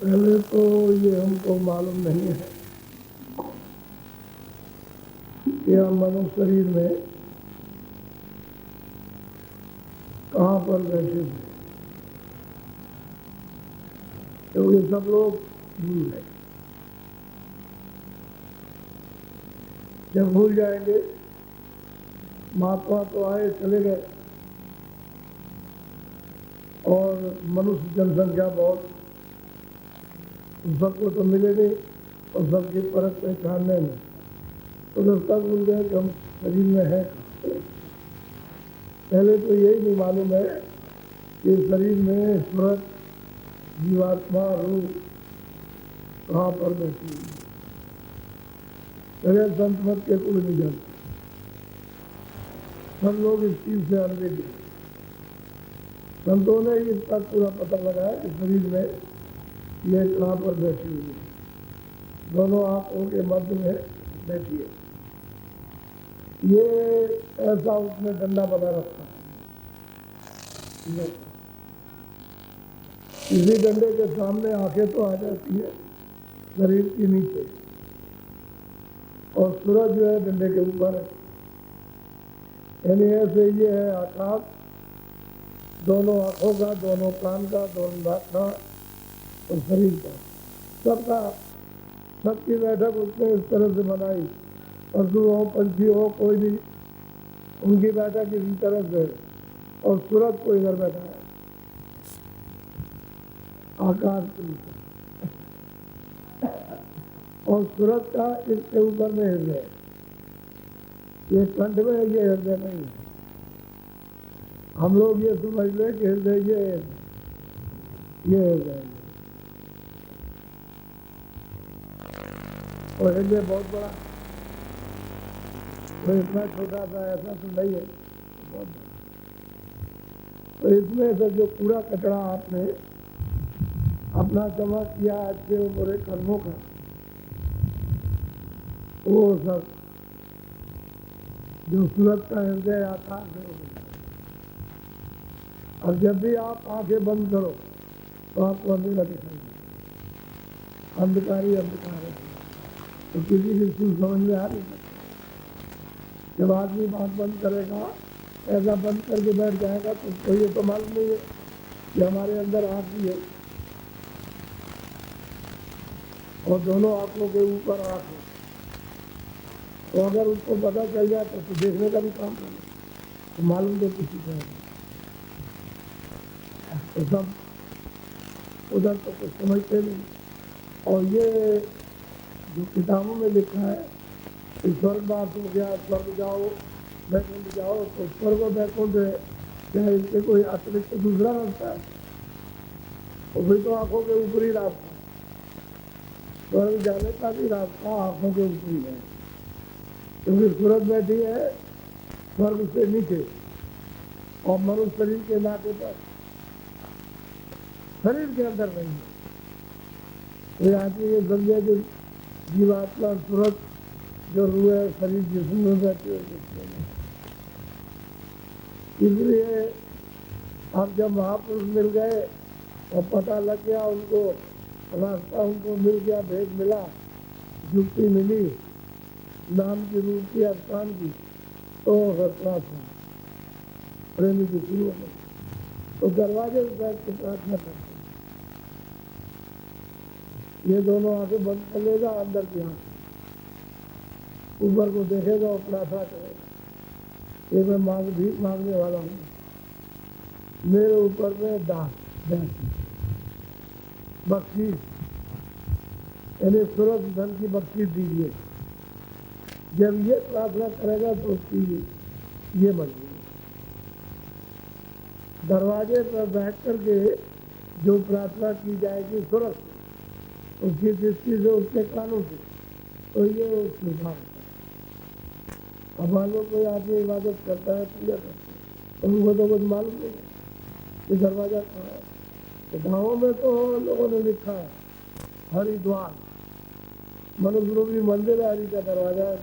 पहले तो ये हमको मालूम नहीं है कि हम मनुष्य शरीर में कहाँ पर बैठे थे, क्योंकि सब लोग भूल गए। जब भूल जाएंगे, महात्मा तो आए चले गए और मनुष्य जनसंख्या बहुत, सबको तो मिले नहीं और सबकी परख पहचानने में तो जब तक भूल गए कि हम शरीर में है। पहले तो यही नहीं मालूम है कि शरीर में स्मृत जीवात्मा रूह कहाँ पर बैठी हुई है। संत मत के कुल नहीं जानते, सब लोग इस चीज से अनभिज्ञ। संतों ने इस तक पूरा पता लगाया कि शरीर में ये कहाँ पर बैठी हुई है, दोनों आंखों के मध्य में बैठी है। ये ऐसा उसने डंडा बना रखा है, इसी डंडे के सामने आंखें तो आ जाती है शरीर के नीचे, और सूरज जो है डंडे के ऊपर है। यानी ऐसे ये है आकाश, दोनों आंखों का, दोनों कान का, दोनों नाक का और शरीर का, सबका, सबकी बैठक उसने इस तरह से बनाई। पशु हो, पंछी हो, कोई भी, उनकी बैठक इसी तरह से, और सूरज को इधर बैठा है आकाश के ऊपर, और सूरज का इसके ऊपर में हृदय, ये कंठ में, ये हृदय नहीं है। हम लोग ये समझ ले कि हृदय ये हृदय है, और हृदय बहुत बड़ा, तो इतना छोटा सा ऐसा तो नहीं है, बहुत बड़ा। तो इसमें से जो पूरा कचरा आपने अपना जमा किया अच्छे बुरे कर्मों का, वो सब जो सूरज का हृदय आकाश है। और जब भी आप आंखें बंद करो तो आपको अंधेरा दिखाई देगा, अंधकार ही अंधकार है, तो किसी की चीज समझ में आ नहीं सकती। जब आदमी बात बंद करेगा, ऐसा बंद करके बैठ जाएगा तो उसको ये तो मालूम नहीं है कि हमारे अंदर आँख भी है, और दोनों आंखों के ऊपर आँख है। तो अगर उसको पता चल जाए तो देखने का भी काम करना, तो मालूम तो किसी को है, तो सब उधर तो कुछ समझते नहीं। और ये जो किताबों में लिखा है कि स्वर्गवास हो गया, स्वर्ग जाओ, बैकुंठ जाओ, तो स्वर्ग और बैकुंठ क्या इसके कोई अतिरिक्त दूसरा रास्ता है? और फिर तो आंखों के ऊपरी रास्ता, स्वर्ग जाने का भी रास्ता आंखों के ऊपरी है, क्योंकि सूरज बैठी है स्वर्ग से नीचे, और मनुष्य शरीर के नाते पर शरीर के अंदर नहीं है। तो यहाँ की ये समझे कि जीवात्मा सूरज जो रूह है, शरीर जिसमें बैठे हुए, इसलिए अब जब महापुरुष मिल गए और पता लग गया, उनको रास्ता उनको मिल गया, भेद मिला, युक्ति मिली, नाम की, रूप की, स्थान की, तो प्रार्थना प्रेमी की शुरू हो गई। तो दरवाजे पर बैठ के प्रार्थना करते, ये दोनों आंखें बंद कर लेगा, अंदर की आंख ऊपर को देखेगा और प्रार्थना करेगा, ये मैं भीख मांगने वाला हूँ, मेरे ऊपर में दान बख्शीश, यानी सूरज धन की बख्शीश दीजिए। जब ये प्रार्थना करेगा तो उसकी ये मर्जी। दरवाजे पर बैठ करके जो प्रार्थना की जाएगी सूरज, उसकी दृष्टि से, उसके कानों से, तो ये सुधार है। अब मान लो कोई आदमी इबादत करता है, पूजा करता है, तो उनको तो कुछ मालूम नहीं है कि दरवाजा कहाँ है। तो गाँवों में तो लोगों ने लिखा है हरिद्वार, मनुष्य मंदिर है, हरि का दरवाजा है,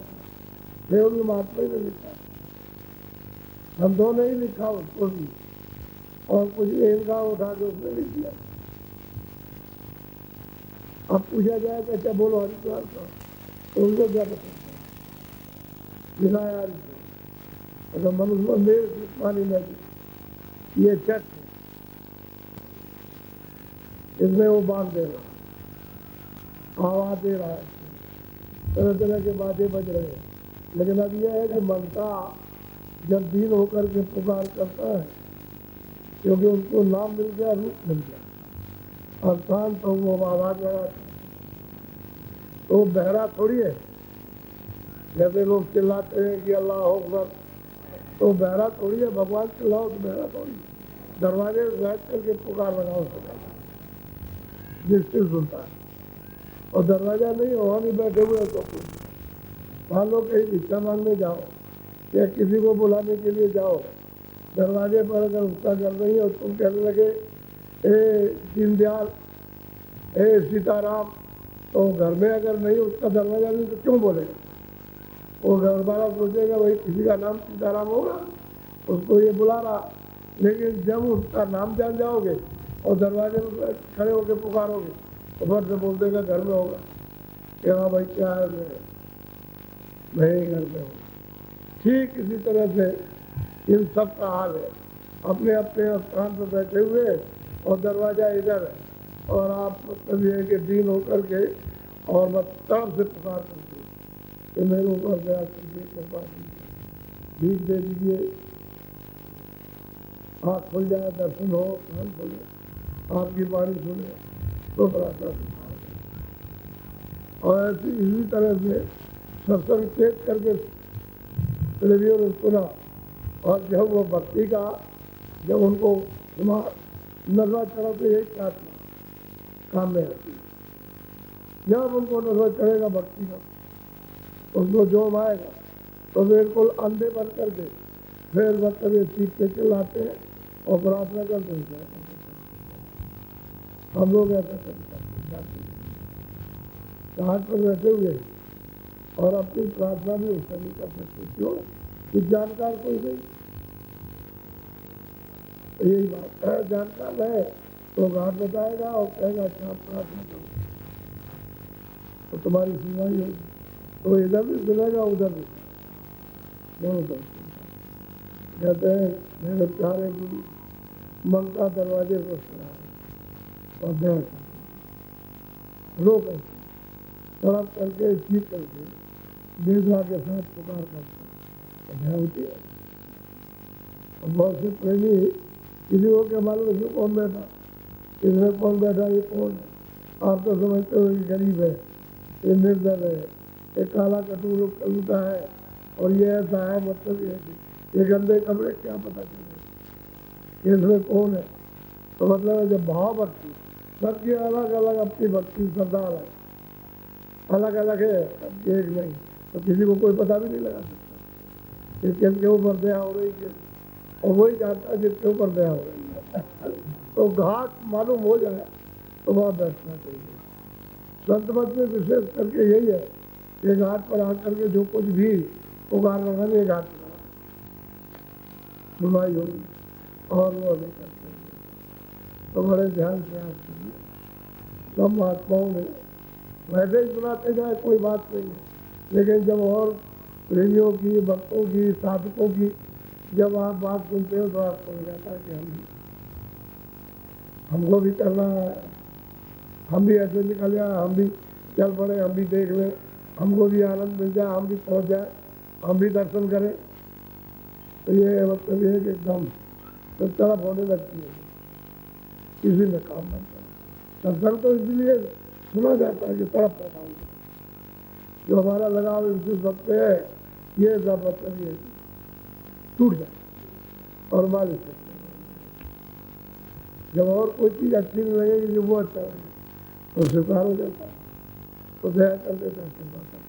देव महात्मा ने लिखा है। हम दो नहीं लिखा उसको भी, और कुछ इनका उठा के उसने लिख दिया। अब पूछा जाए कि क्या बोलो हरिद्वार का, तो उनको क्या पता लिखा है हरिद्वार। अगर मनुष्य मंदिर पानी नदी, ये चट है, इसमें वो बांध दे रहा है, आवाज दे रहा है, तरह तरह के बातें बज रहे हैं। लेकिन अब यह है कि मनता जब दीन होकर के पुकार करता है, क्योंकि उनको नाम मिल गया, रूप मिल गया, और शांत तो वो आवाज लगाता है, तो बहरा थोड़ी है। जैसे लोग चिल्लाते हैं कि अल्लाह अकबर, तो बहरा थोड़ी है। भगवान चिल्लाओ तो बहरा थोड़ी, दरवाजे बैठ करके पुकार लगाओ सुना, जिससे सुनता है। और दरवाजा नहीं, वहाँ नहीं बैठे हुए तो कुछ मान लो कहीं भिक्षा मांगने जाओ या किसी को बुलाने के लिए जाओ, दरवाजे पर अगर उसका घर नहीं है और तुम कहने लगे ए दीनदयाल, ए सीताराम, तो घर में अगर नहीं उसका दरवाजा नहीं तो क्यों बोलेगा? वो घर वाला सोचेगा भाई किसी का नाम सीताराम होगा, उसको ये बुला रहा। लेकिन जब उसका नाम जान जाओगे और दरवाजे में खड़े होकर पुकारोगे, तो फट से बोल देगा घर में होगा, क्या हाँ भाई क्या है, मैं ही घर में हूँ। ठीक इसी तरह से इन सब का हाल है, अपने अपने स्थान पर बैठे हुए और दरवाजा इधर है, और आप मतलब ये है कि दीन होकर के और बस तरफ से पुकार करते कि मेरे ऊपर दया कीजिए, कृपा कीजिए, भीख दे दीजिए, आँख खुल जाए, दर्शन हो, कान खुले, आपकी वाणी सुने, तो बड़ा और ऐसी इसी तरह से सत्संग चेक करके रेडियो ने सुना, और जब वो भक्ति का जब उनको नशा चढ़ा तो यही प्रार्थना काम में आती है। जब उनको नशा चढ़ेगा भक्ति का, उसको जोम आएगा, तो बिल्कुल अंधे बन करके फिर मतलब ये सीख के चिल्लाते हैं और प्रार्थना करते हैं। हम लोग ऐसा करते हैं, घाट पर बैठे हुए और अपनी प्रार्थना भी उससे नहीं कर सकते। क्यों? कि जानकार कोई नहीं, यही बात है। जानकार है तो घाट बताएगा और कहेगा अच्छा आप प्रार्थना करो तो तुम्हारी सुनवाई होगी, तो इधर भी सुनेगा उधर भी, दोनों तरफ। कहते हैं मेरे प्यारे गुरु ममता दरवाजे पर खड़ा है और दया कर रो करके तड़प करके चीख करके बेदना के साथ पुकार करते दया होती है। और बहुत से प्रेमी किसी को क्या मालूम इसमें कौन बैठा, इसमें कौन बैठा, ये कौन है? आप तो समझते हो कि गरीब है, ये निर्धन है, ये काला कटू कलूटा है, और ये ऐसा है, मतलब ये गंदे कपड़े, क्या पता चले इसमें कौन है। तो मतलब जब भाव भक्ति सबकी अलग अलग अपनी भक्ति सरदार है, अलग अलग है, सबकी एक नहीं, तो किसी को कोई पता भी नहीं लगा सकता कि किसके ऊपर दया हो रही है, और वही जानता है जिसके ऊपर दया हो रही है। तो घाट मालूम हो जाए तो वहाँ बैठना चाहिए। संत मत में विशेष करके यही है कि घाट पर आकर के जो कुछ भी पुकार लगाने घाट पर सुनाई होगी और वो नहीं करते। तो बड़े ध्यान से आप सुनिए, सब महात्माओं ने वैसे ही सुनाते जाए कोई बात नहीं है, लेकिन जब और प्रेमियों की, भक्तों की, साधकों की जब आप बात सुनते हो तो आपको लग जाता है कि हमको भी करना है, हम भी ऐसे निकल जाए, हम भी चल पड़े, हम भी देख लें, हमको भी आनंद मिल जाए, हम भी पहुंच जाए, हम भी दर्शन करें। तो ये मतलब ये कि एकदम तो तरफ होने लगती है, इसी में काम बनता है। सत्संग तो इसलिए सुना जाता है कि तरफ पैदा होता है। जो हमारा लगाव इनसे सबसे है, ये सब मतलब ये टूट जाए और मालिक से जब और कोई चीज़ अच्छी नहीं लगेगी कि वो अच्छा लगे, तो स्वीकार हो जाता है, तो दया कर देता है, कृपा करता है।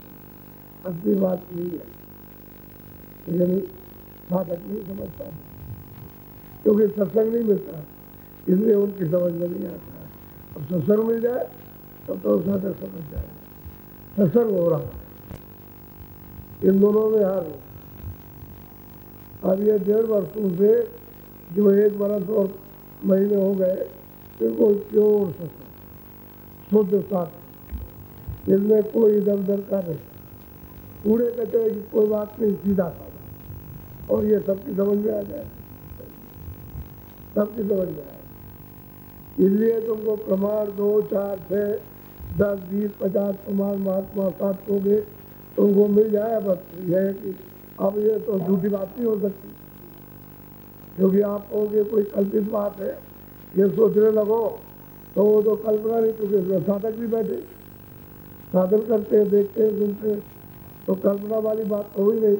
असली बात यही है, लेकिन साधक नहीं समझता, क्योंकि सत्संग नहीं मिलता, इसलिए उनकी समझ में नहीं आता है। अब सत्संग मिल जाए तो साधक समझ जाएगा। सत्संग हो रहा है इन दोनों में हर अब ये 1.5 वर्षों से जो 1 बरस और महीने हो गए, बिल्कुल प्योर सत्संग, शुद्ध साथ, इसमें कोई इधर उधर का नहीं, कूड़े कचरे की कोई बात नहीं, सीधा साधा, और ये सबकी समझ में आ जाए, सबकी समझ में आए। इसलिए तुमको प्रमाण 2, 4, 6, 10, 20, 50 प्रमाण महात्मा साथ होंगे, तुमको मिल जाए। बस यह है कि अब ये तो झूठी बात नहीं हो सकती, क्योंकि आप कहोगे कोई कल्पित बात है, ये सोचने लगो तो वो तो कल्पना नहीं, क्योंकि उसमें साधक भी बैठे साधन करते हैं, देखते हैं, सुनते हैं, तो कल्पना वाली बात तो हुई नहीं।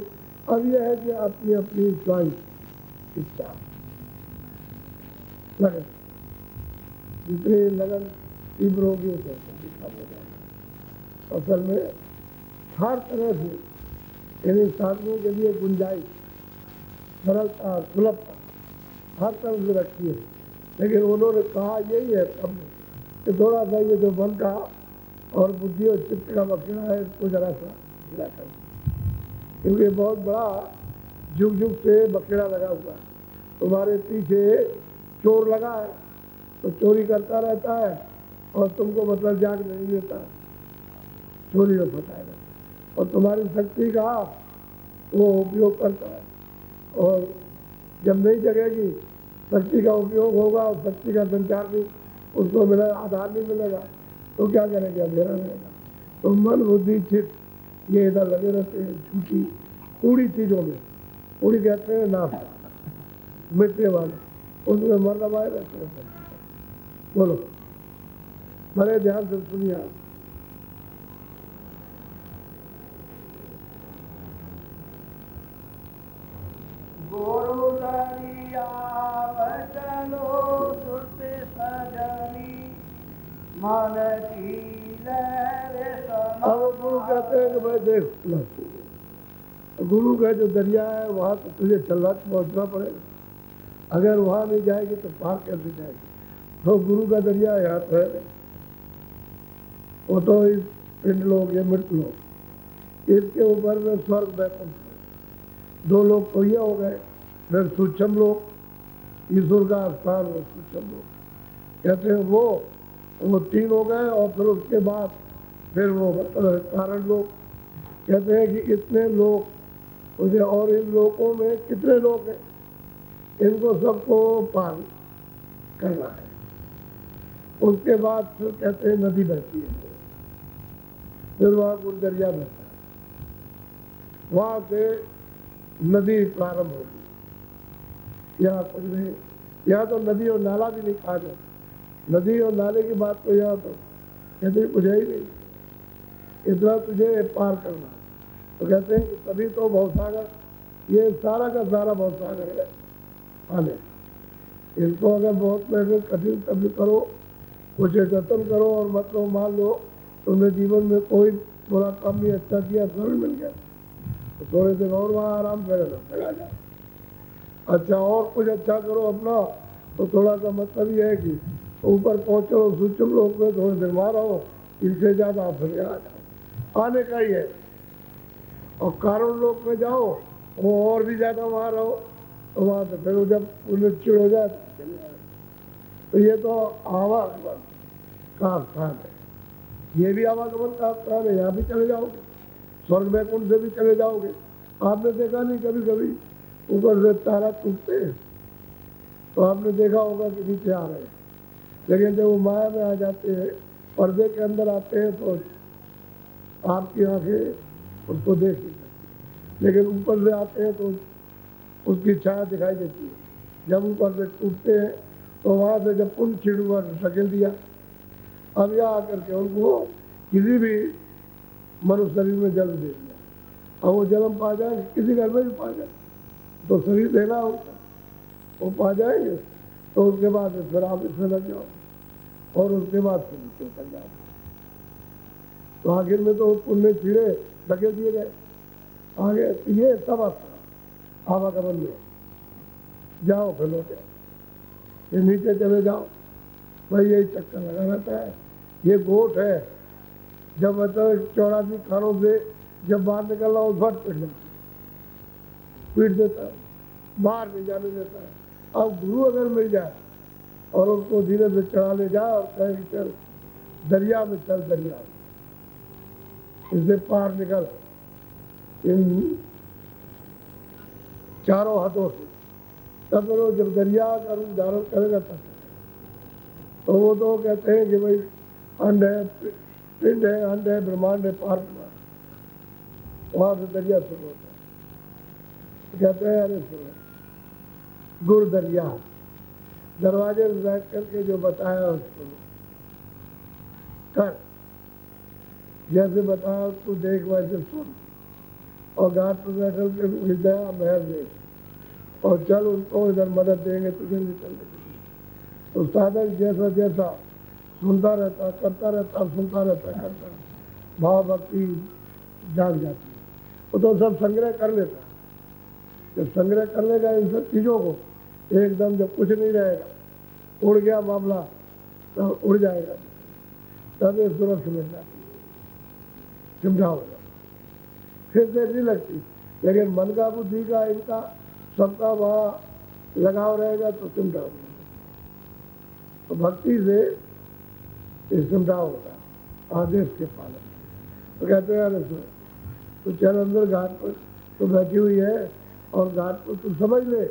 अब यह है कि अपनी अपनी च्वाइस, इच्छा, लगन, जितनी लगन तीव्र होगी उसे कम हो जाएगा। असल में हर तरह से इन साधनों के लिए गुंजाइश, सरलता, सुलभता हर तरह से रखी है, लेकिन उन्होंने कहा यही है सब कि थोड़ा सा ये जो मन का और बुद्धि और चित्त का बखेड़ा है, इसको जरा सा गिरा कर, क्योंकि बहुत बड़ा जुग जुग से बखेड़ा लगा हुआ है। तुम्हारे पीछे चोर लगा है तो चोरी करता रहता है, और तुमको मतलब जाग नहीं देता, चोरी में फंसाएगा, और तुम्हारी शक्ति का वो उपयोग करता है, और जब नहीं जगेगी शक्ति का उपयोग होगा और शक्ति का संचार भी उसको मिलेगा, आधार नहीं मिलेगा, तो क्या करेंगे, अंधेरा रहेगा। तो मन बुद्धि चित्त ये इधर लगे रहते हैं झूठी कूड़ी चीज़ों में, कूड़ी कहते हैं नाश मिटने वाले, उसमें मर दबाए रहते हैं। बोलो, बड़े ध्यान से सुनिए आप। गुरु दरिया चलो सुरत सजनी मन की अब गुरु कहते हैं कि भाई देख, गुरु का जो दरिया है वहाँ तो तुझे चलना पहुँचना पड़ेगा, अगर वहाँ नहीं जाएगी तो पार कैसे जाएगी। तो गुरु का दरिया यहाँ तो है, वो तो इस पिंड लोग ये मृत लोग, इसके ऊपर में स्वर्ग वैकुंठ 2 लोग तो ये हो गए, फिर सूक्ष्म लोग, ईश्वर का स्थान और सूक्ष्म लोग कहते हैं वो 3 हो गए, और फिर उसके बाद फिर वो कारण लोग कहते हैं कि इतने लोग मुझे, और इन लोगों में कितने लोग हैं, इनको सबको पार करना है। उसके बाद फिर कहते हैं नदी बहती है, फिर वहाँ गुरु दरिया बहता है, वहाँ से नदी प्रारंभ होगी। यहाँ कुछ नहीं, यहाँ तो नदी और नाला भी नहीं कहा जाए, नदी और नाले की बात तो यहाँ तो कहते कुछ है ही नहीं, इतना तुझे पार करना। तो कहते हैं कि तभी तो भवसागर, ये सारा का सारा भवसागर है पाने, इसको अगर बहुत मेहनत कठिन तभी करो, कुछ जतन करो, और मतलब मान लो तुमने जीवन में कोई बुरा काम नहीं अच्छा किया, फल मिल गया, तो थोड़े दिन और वहाँ आराम करेगा लगा जाए। अच्छा और कुछ अच्छा करो अपना, तो थोड़ा सा मतलब ये है कि ऊपर पहुँचो सूक्ष्म लोग में थोड़े दिन वहाँ रहो, इससे ज़्यादा फिर आ जाओ, आने का ही है। और कारण लोग में जाओ, वो और भी ज़्यादा वहाँ रहो, तो वहाँ से फिर जब उन्हें चिड़ हो जाए तो चले जाए। तो ये तो आवागमन का स्थान है, ये भी आवागमन का स्थान है, यहाँ भी चले जाओगे, स्वर्ग वैकुंठ से भी चले जाओगे। आपने देखा नहीं कभी कभी ऊपर से तारा टूटते हैं, तो आपने देखा होगा कि नीचे आ रहे हैं, लेकिन जब वो माया में आ जाते हैं, पर्दे के अंदर आते हैं, तो आपकी आंखें उसको देख नहीं सकती, लेकिन ऊपर से आते हैं तो उसकी छाया दिखाई देती है। जब ऊपर से टूटते हैं तो वहाँ से जब पुण्य छिड़ हुआ धकेल दिया, अब यहाँ आकर के उनको किसी भी मनुष्य शरीर में जन्म दे दिया, और वो जन्म पा जाए, किसी घर में भी पा जाए, तो शरीर देना होगा, वो पा जाएंगे, तो उसके बाद फिर आप इसमें लग जाओ, और उसके बाद फिर नीचे उतर जाते। तो आखिर में तो पुण्य कीड़े धकेल दिए गए आगे। ये सब आवागमन में जाओ फिर लौटे, ये नीचे चले जाओ, भाई यही चक्कर लगा रहता है। ये गोट है, जब मतलब 84 खानों से जब बाहर निकलना हो फट पीट देता है, बाहर नहीं जाने देता है। अब गुरु अगर मिल जाए और उसको धीरे से चढ़ा ले जाए और कहे कि चल दरिया में, चल दरिया में, इससे पार निकल इन चारों हाथों से, तब वो जब दरिया का रूप धारण करेगा तब तो वो तो कहते हैं कि भाई अंड है, पिंड है, अंड है, ब्रह्मांड है, पार ब्रह्मांड, वहां से दरिया शुरू होता है। कहते हैं अरे सुनो गुरु दरिया, दरवाजे में बैठ करके जो बताया उसको कर, जैसे बताया उसको देख वैसे सुन, और घाट पर बैठल के विद्या महर देख, और चल उनको इधर मदद देंगे तुझे निकलने के लिए। तो साधक जैसा जैसा सुनता रहता, करता रहता, सुनता रहता, करता रहता, भाव भक्ति जाग जाती है। वो तो सब संग्रह कर लेता, जब संग्रह कर लेगा इन सब चीज़ों को, एकदम जब कुछ नहीं रहेगा, उड़ गया मामला, तब उड़ जाएगा, तब ये सुरक्षा मिल जाती है, चिमटा होगा, फिर देर नहीं लगती। लेकिन मन का, बुद्धि का, इनका सबका वहाँ लगाव रहेगा तो चिमटा होगा। तो भक्ति से चिमटा होगा, आदेश के पालन। तो कहते हैं अरे सुन, तो चल अंदर घाट पर तो बैठी हुई है, और घाट पर तू समझ ले,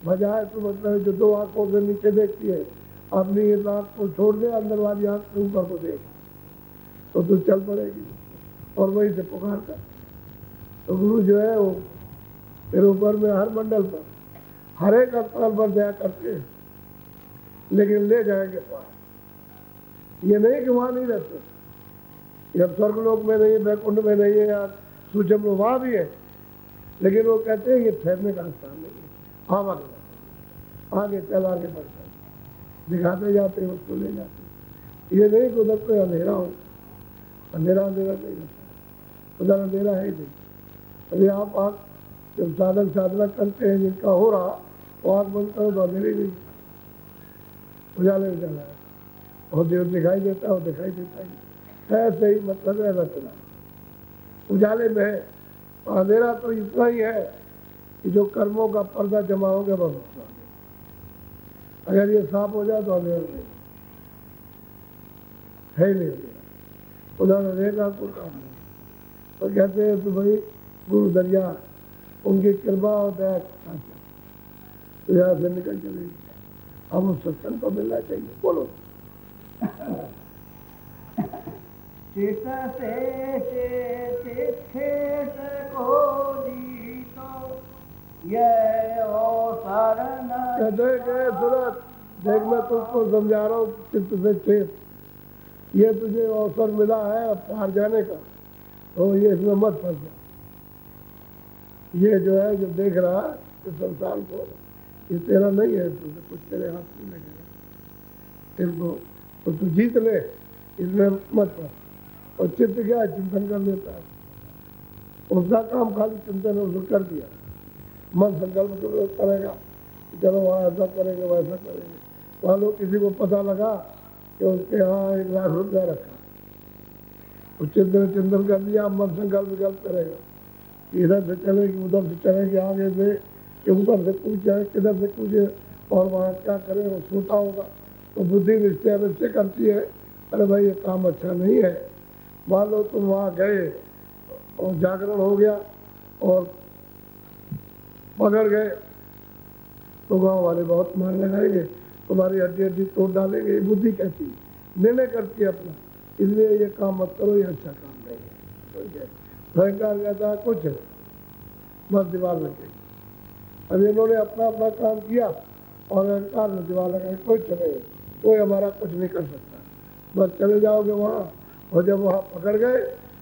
बजाय तो मतलब जो दो आंखों से नीचे देखती है, अपनी इस आँख को छोड़ दे, अंदर वाली आँख के ऊपर को देख, तो तू चल पड़ेगी, और वहीं से पुकार कर। तो गुरु जो है वो फिर ऊपर में हर मंडल पर हर एक स्थान पर दया करते हैं, लेकिन ले जाएंगे पार। ये नहीं कि वहाँ नहीं रहते, जब स्वर्गलोक में नहीं है, बैकुंठ में नहीं है, या सूचम में वहाँ भी है, लेकिन वो कहते हैं ये ठहरने का स्थान नहीं है, आगे चल, आगे बढ़ता है, दिखाते जाते हैं, उसको ले जाते हैं। ये नहीं कि उधर कोई अंधेरा हो, अंधेरा अंधेरा नहीं रहता, उधर अंधेरा है ही नहीं। अभी आप जब साधक साधना करते हैं, जिनका हो रहा, वो आँख बंद करो तो अंधेरे नहीं, उजाले में चला है, और जो दिखाई देता है वो दिखाई देता ही, ऐसे ही मतलब है रचना, उजाले में है। अंधेरा तो इतना ही है कि जो कर्मों का पर्दा जमा हो गया बस उतना, अगर ये साफ हो जाए तो अंधेरा नहीं है, नहीं अंधेरा, उधर अंधेरा कोई काम नहीं। तो कहते हैं तो भाई गुरु दरिया, उनकी कृपा और दया तो यहाँ से निकल चलेगी। हम उस सत्संग को मिलना चाहिए। बोलो चित से चित को जीतो ये अवसर न। कहते सूरत देख, मैं तुझको समझा रहा हूँ, चित्त से चेत, ये तुझे अवसर मिला है पार जाने का, तो ये इसमें मत फंस जा। ये जो है जो देख रहा है इस संसार को, ये तेरा नहीं है, तुझे कुछ तेरे हाथ में लगेगा, इसको तो तू जीत ले, इसमें मत फंस। और चित्त क्या है, चिंतन कर लेता है, उसका काम खाली चिंतन उसने कर दिया। मन संकल्प करेगा, चलो वहाँ ऐसा करेंगे, वैसा करेंगे। वहाँ लोग किसी को पता लगा कि उसके यहाँ 1 लाख रुपया रखा, उस चिंतन कर लिया, मन संकल्प करेगा, इधर से चलेगी, उधर से चलेगी, आगे से कि ऊपर से कूद जाए, किधर से कूदे, और वहाँ क्या करे, वो सोता होगा। तो बुद्धि निश्चय करती है, अरे भाई ये काम अच्छा नहीं है। मान लो तुम वहाँ गए और जागरण हो गया और पकड़ गए, तो गाँव वाले बहुत मार लगाएंगे, तुम्हारी हड्डी हड्डी तोड़ डालेंगे। ये बुद्धि कहती है, निर्णय करती है अपना, इसलिए ये काम मत करो, ये अच्छा काम नहीं है। भयंकर कहता है कुछ बस दीवार लगेगी। अब इन्होंने अपना अपना काम किया और अहंकार में दीवार लगाई, कुछ नहीं, कोई हमारा कुछ नहीं कर सकता, बस चले जाओगे वहाँ। और जब वहाँ पकड़ गए,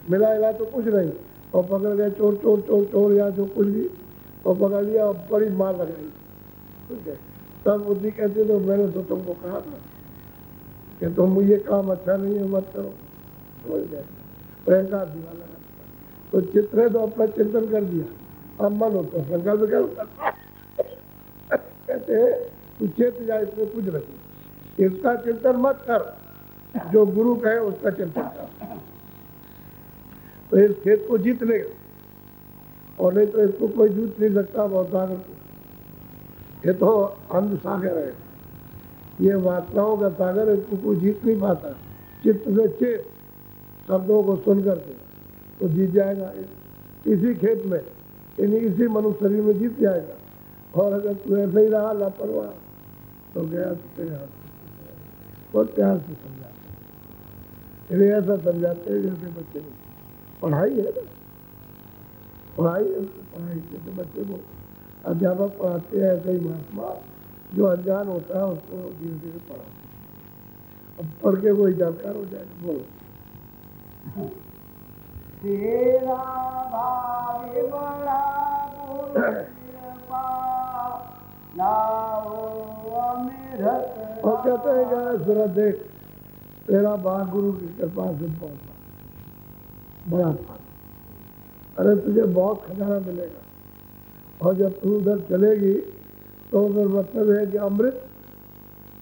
मिला इला तो कुछ नहीं, और पकड़ गए चोर चोर चोर चोर या जो कुछ भी, और पकड़ लिया और बड़ी मार लगाई, ठीक है। तब बुद्धि कहती है तो मैंने तो तुमको कहा था, कि तुम ये काम अच्छा नहीं है मत करो, हो जाएगा, अहंकार दीवार लगा। तो चित्र है तो अपना चिंतन कर दिया, अब मन हो तो संकल्प कर, कहते हैं तू चेत जा, इसमें कुछ नहीं, इसका चिंतन मत कर, जो गुरु कहे उसका चिंतन कर, तो इस खेत को जीत लेगा, और नहीं तो इसको कोई जीत नहीं सकता। बहुत सागर को, ये तो अंध सागर है, ये वासनाओं का सागर, इसको कोई जीत नहीं पाता। चित्त से चेत शब्दों को सुन करके तो जीत जाएगा, इसी खेत में, इसी मनुष्य शरीर में जीत जाएगा। और अगर तू ऐसे ही रहा लापरवाह तो गया तो तेरे हाथ से। बहुत प्यार से समझाते, इन्हें ऐसा समझाते हैं जैसे बच्चे को पढ़ाई है ना, पढ़ाई है, पढ़ाई जैसे बच्चे को अध्यापक पढ़ाते हैं, ऐसे ही महात्मा जो अनजान होता है उसको धीरे धीरे पढ़ाते हैं। अब पढ़ के कोई जानकार हो जाएगा। बोलो। तेरा भावी बड़ा गुरु कृपा लाओ अमृत। और कहते हैं क्या सूरत देख, तेरा भाग गुरु की कृपा से बहुत बड़ा था, अरे तुझे बहुत खजाना मिलेगा। और जब तू उधर चलेगी तो उधर मतलब है कि अमृत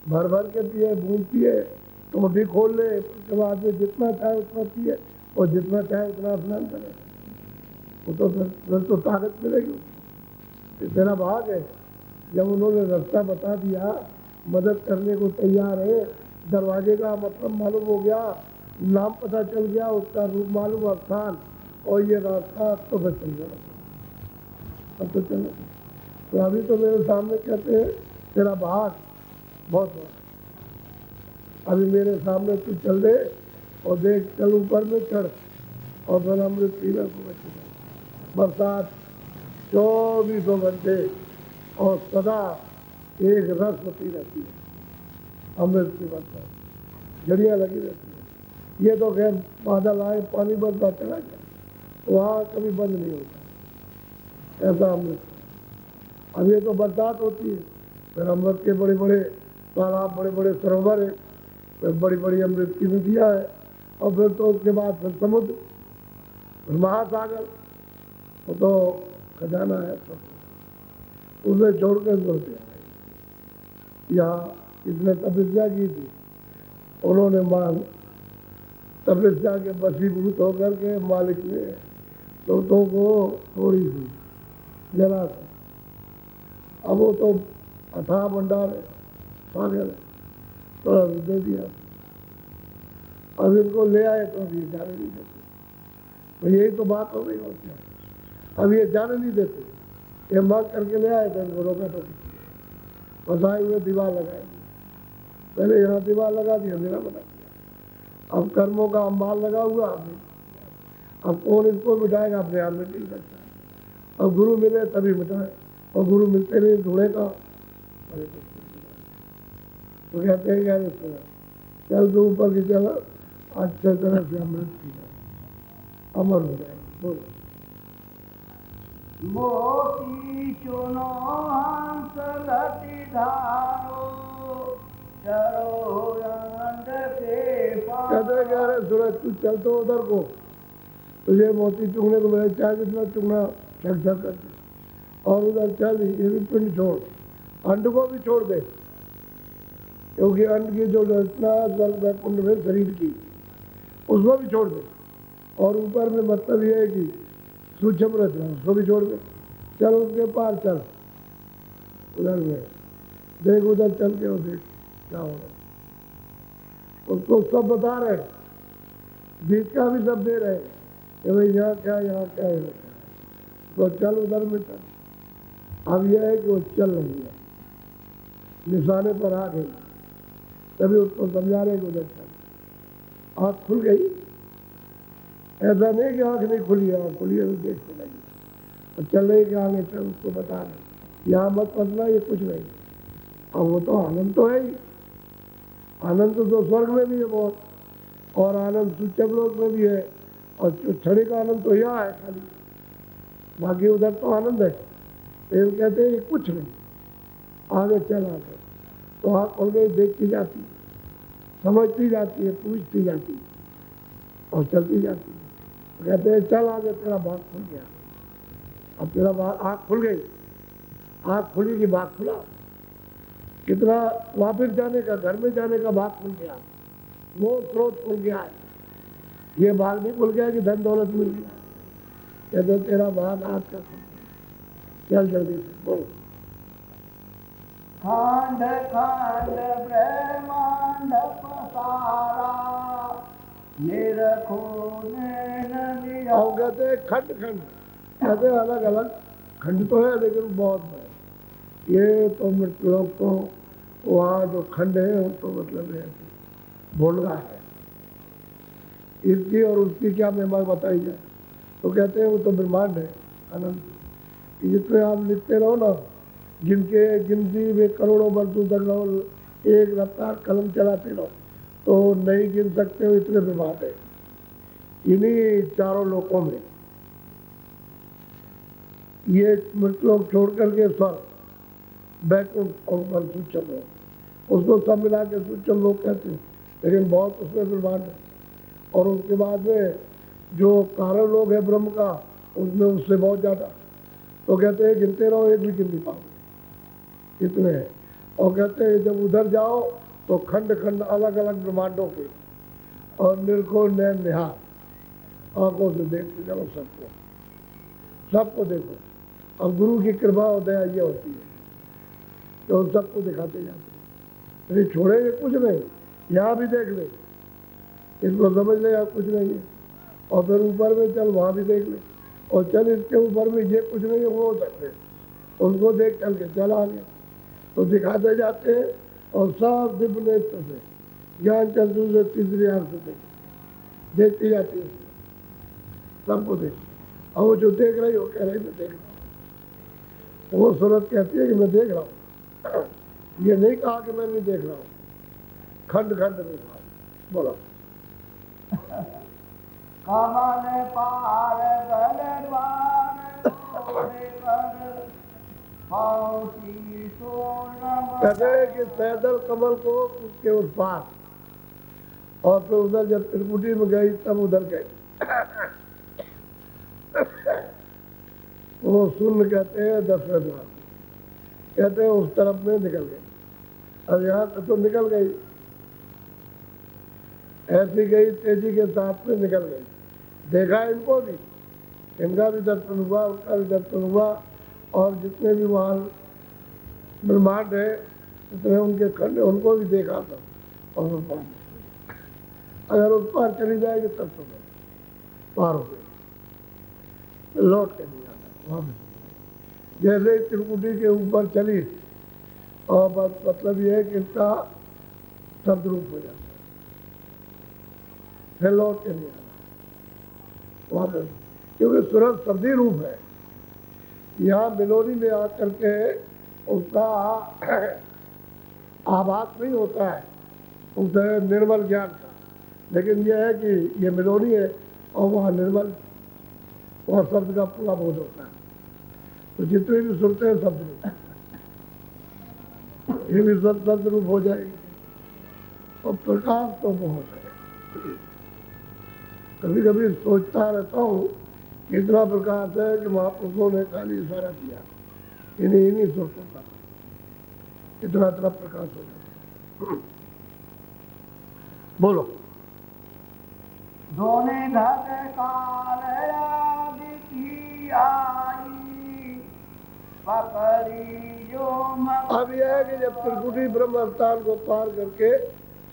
भर भर के पिए, बूंद पिए, टोटी खोल ले, उसके बाद में जितना चाहे उतना पिए और जितना चाहे उतना स्नान करे, वो तो फिर तो ताकत मिलेगी। तेरा भाग है, जब उन्होंने रास्ता बता दिया, मदद करने को तैयार है, दरवाजे का मतलब मालूम हो गया, नाम पता चल गया, उसका रूप मालूम, स्थान, और ये रास्ता, तो फिर चल गया। अब तो चलो, तो अभी तो मेरे सामने कहते हैं तेरा भाग बहुत बड़ा, अभी मेरे सामने तू चल दे और देख, चल ऊपर में चढ़ और फिर अमृत पीना को बचेगा। बरसात 24 घंटे और सदा एक रस होती रहती है, अमृत की बरसात, जड़ियाँ लगी रहती है। ये तो खैर बादल आए, पानी बरसा चला गया, वहाँ कभी बंद नहीं होता, ऐसा अमृत। अब ये तो बरसात होती है, फिर अमृत के बड़े बड़े तालाब, बड़े बड़े सरोवर है, फिर बड़ी बड़ी अमृत की नदियाँ है, और फिर तो उसके बाद फिर समुद्र, फिर महासागर, वो तो खजाना है सब, उसे छोड़कर जोड़ते यहाँ इसने तपस्या की थी, उन्होंने मांग तपस्या के वशीभूत होकर के मालिक ने तोतों को थोड़ी सी जरा सी, अब वो तो अथाह भंडार है, सागर है, थोड़ा दे दिया। अब इनको ले आए तो अभी जाने नहीं देते, तो यही तो बात हो गई और क्या। अब ये जाने नहीं देते, ये मांग करके ले आए तो इनको रोका टोकी, फंसाए हुए दीवार लगाएंगे, पहले यहाँ दीवार लगा दी, अंधेरा बना दिया। अब कर्मों का अंबाल लगा हुआ, अब कौन इसको मिटाएगा, अपने आप मिट नहीं सकता। अब गुरु मिले तभी मिटाए, और गुरु मिलते नहीं ढूंढे का, तो कहते हैं क्या रिश्ता, चल तू ऊपर की चला, अच्छे तरह से अमृत पीना, अमर हो जाए। बोलो। मोती चुनो हंस घटी धारो, चरो अंड के पार। कहते हैं क्या रे सूरज, तू चल तो उधर को, तुझे मोती चुगने को मिले, चाहे जितना चुगना छक छक करके, और उधर चल, ये भी पिंड छोड़, अंड को भी छोड़ दे, क्योंकि अंड की जो रचना स्वर्ग वैकुंठ में शरीर की, उसको भी छोड़ दे, और ऊपर में मतलब ये है कि सूक्ष्म रचना, उसको भी छोड़ दे, चल उसके पार चल, उधर में देख, उधर चल के वो देख क्या हो रहा है। उसको सब बता रहे, बीच का भी सब दे रहे कि भाई यहाँ क्या, यहाँ क्या है, तो चल उधर में चल। अब यह है कि वो चल रही है, निशाने पर आ गई, तभी उसको समझा रहे कि उधर चल। आँख खुल गई, ऐसा नहीं कि आँख नहीं खुली है, आँख खुली है तो देखने लगी, और चल रही कि आगे चल, उसको बता रहे यहाँ मत फंसना, ये कुछ नहीं। अब वो तो आनंद तो है ही, आनंद तो स्वर्ग में भी है बहुत, और आनंद सूक्ष्म लोक में भी है, और क्षणिक आनंद तो यहाँ है खाली, बाकी उधर तो आनंद है। फिर कहते हैं ये कुछ नहीं, आगे चल आगे, तो आँख खोल गई, देखती जाती, समझती जाती है, पूछती जाती है और चलती जाती है। तो कहते हैं चल आगे, तेरा भाग खुल गया। अब तेरा भाग, आँख खुल गई, आँख खुली कि भाग खुला। कितना वापस जाने का, घर में जाने का भाग खुल गया, वो स्रोत खुल गया है। ये भाग नहीं खुल गया कि धन दौलत मिल गया। कहते तेरा भाग आज का खुल गया, चल जल्दी से बोलो। खंड खंड ब्रह्मांड पसारा, निरखो नैन लिया। और कहते हैं खंड खंड, कहते हैं अलग अलग खंड तो है लेकिन बहुत है। ये तो मृतलोक तो वहाँ जो खंड है वो तो मतलब है भोलगा है। इसकी और उसकी क्या महिमा बताई जाए। तो कहते हैं वो तो ब्रह्मांड है अनंत। जितने आप लिखते रहो ना, जिनके गिनती में करोड़ों वर्षों तक रहो, एक रफ्तार कलम चलाते रहो तो नहीं गिन सकते हो, इतने ब्रह्मांड है इन्हीं चारों लोकों में। ये मृतलोक छोड़ करके स्वर्ग, बैकुंठ और ऊपर सूचम है, उसको सब मिला के सूचम लोग कहते हैं, लेकिन बहुत उसमें ब्रह्मांड है। और उसके बाद में जो कारण लोग है ब्रह्म का, उसमें उससे बहुत ज़्यादा। तो कहते हैं गिनते रहो, एक भी गिन नहीं पाओगे, इतने हैं। और कहते हैं जब उधर जाओ तो खंड खंड अलग अलग ब्रह्मांडों के, और निरखो नैन निहार, आंखों से देखते जाओ सबको, सबको देखो। और गुरु की कृपा और दया ये होती है तो सबको दिखाते जाते हैं। अरे छोड़ेंगे कुछ नहीं, यहाँ भी देख ले, इसको समझ ले यहाँ कुछ नहीं है, और फिर ऊपर में चल वहाँ भी देख ले, और चल इसके ऊपर में ये कुछ नहीं है वो हो सकते, उनको देख चल के चल आगे। तो दिखाते जाते हैं और सब दिव्य नेत्र से ज्ञान चंद्र से तीसरी आंख से देखती जाती है, सबको देख। और वो जो देख रही हो कह रही मैं देख रहा हूँ, वो सूरत कहती है कि मैं देख रहा हूँ। ये नहीं कहा कि मैं नहीं देख रहा हूँ, खंड खंड में कहा। बोलो। कमल पार गल द्वार तोड़े कर, पाउसी सोनम। कहते हैं कि पैदल कमल को उसके उस पार, और फिर उधर जब त्रिपुटी में गई तब उधर गई। वो शून्य कहते हैं 10वें द्वार, कहते हैं उस तरफ में निकल गई। अब यहाँ से तो निकल गई, ऐसी गई तेजी के साथ में निकल गई। देखा इनको भी, इनका भी दर्शन हुआ, उनका भी दर्शन हुआ, और जितने भी वहाँ ब्रह्मांड है जितने उनके खंड उनको भी देखा था। और अगर उस पार चली जाएगी तब तो पार हो गई, लौट के नहीं आता वापस। जैसे त्रिकुटी के ऊपर चली, और बस मतलब ये है कि इसका सदरूप हो जाता, फिर लौट के नहीं आता वापस, क्योंकि सूरज शब्दी रूप है। यहाँ बिलोरी में आकर के उसका आभास नहीं होता है, उसे निर्मल ज्ञान का, लेकिन यह है कि ये मिलोनी है और वहाँ निर्मल, वहाँ शब्द का पूरा बोध होता है। तो जितने भी सुनते हैं शब्द रूप, ये भी सब शब्द रूप हो जाएगी। और प्रकाश तो बहुत है। कभी कभी सोचता रहता हूँ इतना प्रकाश है कि महापुरुषों ने खाली इशारा किया, इन्हीं सोचता था, इतना इतना प्रकाश हो जाता। बोलो। दोने धक्कार आदि की आई, पकड़ी जो अब यह है कि जब त्रिकुटी ब्रह्म स्थान को पार करके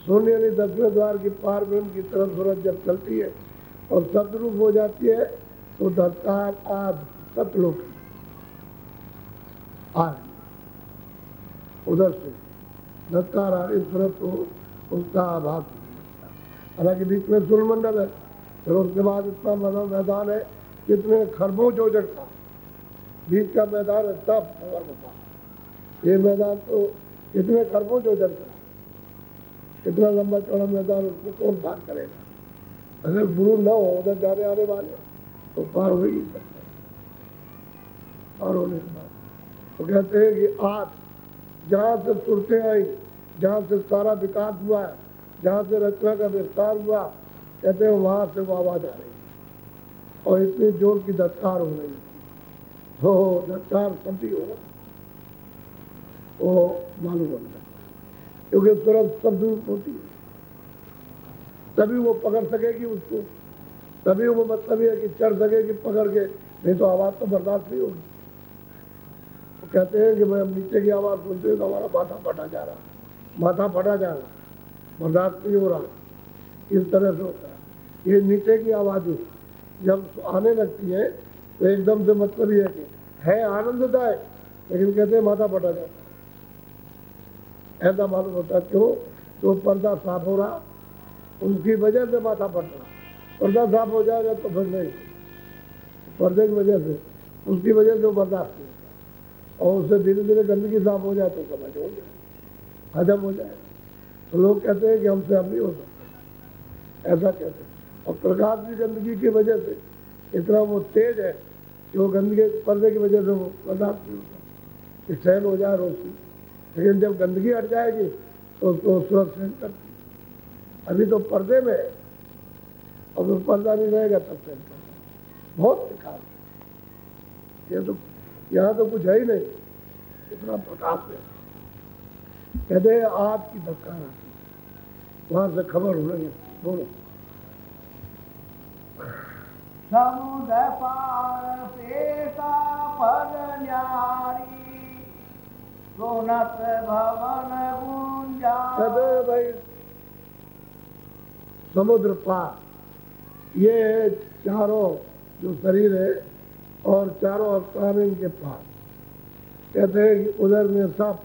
शून्य यानी 10वें द्वार की पार ब्रह्म की तरफ सूरज जब चलती है और सतरूप हो जाती है, तो धक्कार आद सतलोक आ उधर से धक्कार आ इस तरफ तो उसका आभास। हालांकि बीच में सूर्यमंडल है, फिर उसके बाद इतना बड़ा मैदान है, कितने खरबों जोजन का बीच का मैदान है, सब खबर होता। ये मैदान तो कितने खरबों जोजन का, कितना लंबा चौड़ा मैदान, उसको कौन पार करेगा। अगर गुरु न हो उधर जाने आने वाले तो पार हो ही नहीं सकते। पार होने के बाद तो कहते हैं कि आज जहाँ से सुरतें आई, जहाँ से सारा विकास हुआ है, जहाँ से रचना का विस्तार हुआ, कहते हैं वहाँ से वो आवाज आ रही और इतनी जोर की धत्कार हो रही हो धत्कार शब्दी हो वो मालूम होता है, क्योंकि तुरंत शब्द होती है, तभी वो पकड़ सकेगी उसको, तभी वो मतलब है कि चढ़ सकेगी पकड़ के, नहीं तो आवाज तो बर्दाश्त नहीं होगी। वो कहते हैं कि मैं नीचे की आवाज सुनते हैं तो हमारा माथा फटा जा रहा, माथा फटा जा रहा, बर्दाश्त नहीं हो रहा, इस तरह से होता है। ये नीचे की आवाज़ें जब आने लगती है तो एकदम से मतलब ये है आनंददायक, लेकिन कहते हैं माथा फटा जाता है, ऐसा मालूम होता है। क्यों? तो पर्दा साफ हो रहा, उनकी वजह से माथा फट रहा। पर्दा साफ हो जाएगा तो फिर नहीं, पर्दे की वजह से, उसकी वजह से वो बर्दाश्त नहीं होता, और उससे धीरे धीरे गंदगी साफ हो जाए तो समझ हो जाए, हजम हो जाए। तो लोग कहते हैं कि हमसे अब नहीं हो सकता, ऐसा कहते हैं। और प्रकाश भी गंदगी की वजह से इतना वो तेज है कि वो गंदगी पर्दे की वजह से वो बर्दाश्त नहीं होता, कि सहन हो जाए रोशनी, लेकिन जब गंदगी हट जाएगी तो उसको सुरक्षित करती। अभी तो पर्दे में है, और तो पर्दा नहीं रहेगा तब सहन करता। बहुत प्रकाश, ये तो यहाँ तो कुछ है ही नहीं, इतना प्रकाश है। कहते हैं आग की धक्का आती, वहां से खबर होने लगती। बोलो। समुद्र पार पेशा पर न्यारी, सोनत भवन गुंजा। कहते हैं भाई समुद्र पार, ये चारों जो शरीर है और चारों अवतार इनके पार, कहते हैं कि उधर में सब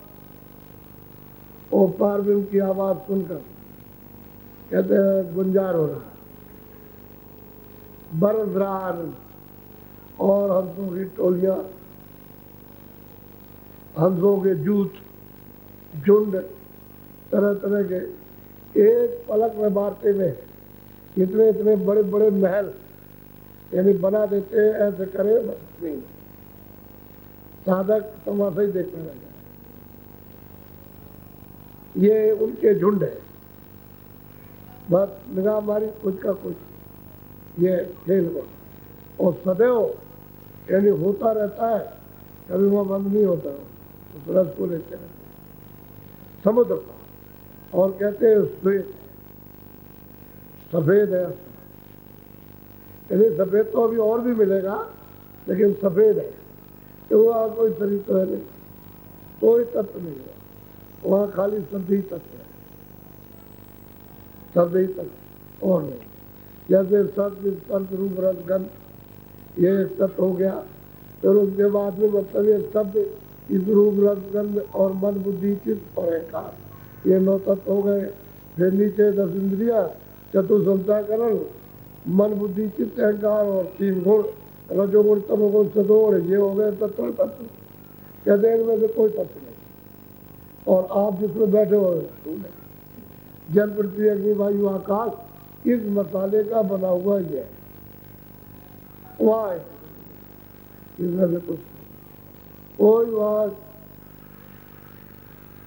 वो पारविन की आवाज सुनकर कहते हैं गुंजार हो रहा, बरस रहा आनंद, और हंसों की टोलियां, हंसों के जूथ, झुंड, तरह तरह के एक पलक में मारते हुए इतने इतने बड़े बड़े महल यानी बना देते हैं, ऐसे करे बस नहीं, साधक तमाशा ही देखने लगे। ये उनके झुंड है, बस निगाह मारी कुछ का कुछ, ये खेल को, और सदैव यानी होता रहता है, कभी वहाँ बंद नहीं होता, तो रस को लेते रहते समुद्र का। और कहते हैं श्वेत, सफेद है, यानी सफेद तो अभी और भी मिलेगा, लेकिन सफेद है कि वहाँ कोई शरीर तो है नहीं, कोई तत्व नहीं है वहाँ, खाली शब्द ही तत्व है, शब्द ही तत्व और नहीं। जैसे सत्य स्पर्श रूप रस गंध, ये तत्व हो गया, फिर उसके बाद में मतलब ये शब्द इस रूप रस गंध और मन बुद्धि चित्त और अहंकार, ये 9 तत्व हो गए। फिर नीचे 10 इंद्रिया, चतुर्संताकरण, मन बुद्धि चित्त अहंकार, और 3 गुण, रजोगुण तमोगुण सदोगुण, ये हो गए तत्व। कहते हैं इनमें से कोई तत्व नहीं, और आप जिसमें बैठे हो जल पृथ्वी अग्नि वायु आकाश, इस मसाले का बना हुआ ही है, वहाँ है, इसमें से कुछ कोई वहाँ